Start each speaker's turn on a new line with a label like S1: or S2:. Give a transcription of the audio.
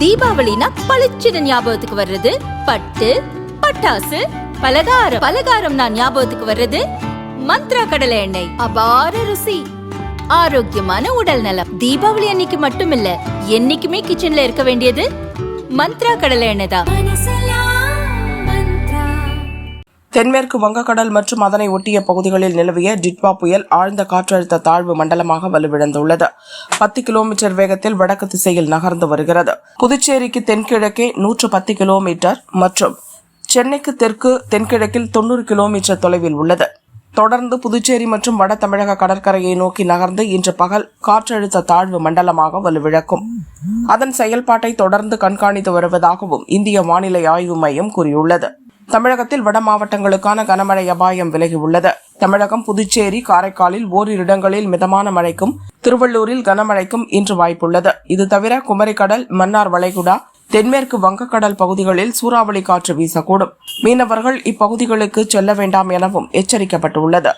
S1: தீபாவளினா பளிச்சுன்னு ஞாபகத்துக்கு வர்றது பட்டு, பட்டாசு, பலகாரம். பலகாரம்னா ஞாபகத்துக்கு வர்றது மந்த்ரா கடலை எண்ணெய். அபார ருசி, ஆரோக்கியமான உடல் நலம். தீபாவளி அன்னைக்கு மட்டும் இல்ல, என்னைக்குமே கிச்சன்ல இருக்க வேண்டியது மந்த்ரா கடலை எண்ணெய் தான்.
S2: தென்மேற்கு வங்கக்கடல் மற்றும் அதனை ஒட்டிய பகுதிகளில் நிலவிய டிட்வா புயல் ஆழ்ந்த காற்றழுத்த தாழ்வு மண்டலமாக வலுவிழந்துள்ளது. 10 கிலோமீட்டர் வேகத்தில் வடக்கு திசையில் நகர்ந்து வருகிறது. புதுச்சேரிக்கு தென்கிழக்கே 110 கிலோமீட்டர் மற்றும் சென்னைக்கு தென்கிழக்கில் 90 கிலோமீட்டர் தொலைவில் உள்ளது. தொடர்ந்து புதுச்சேரி மற்றும் வட தமிழக கடற்கரையை நோக்கி நகர்ந்து இன்று பகல் காற்றழுத்த தாழ்வு மண்டலமாக வலுவிழக்கும். அதன் செயல்பாட்டை தொடர்ந்து கண்காணித்து வருவதாகவும் இந்திய வானிலை ஆய்வு மையம் கூறியுள்ளது. தமிழகத்தில் வட மாவட்டங்களுக்கான கனமழை அபாயம் விலகியுள்ளது. தமிழகம், புதுச்சேரி, காரைக்காலில் ஓரிரு இடங்களில் மிதமான மழைக்கும், திருவள்ளூரில் கனமழைக்கும் இன்று வாய்ப்புள்ளது. இது தவிர குமரிக்கடல், மன்னார் வளைகுடா, தென்மேற்கு வங்கக்கடல் பகுதிகளில் சூறாவளி காற்று வீசக்கூடும். மீனவர்கள் இப்பகுதிகளுக்கு செல்ல வேண்டாம் எனவும் எச்சரிக்கப்பட்டுள்ளது.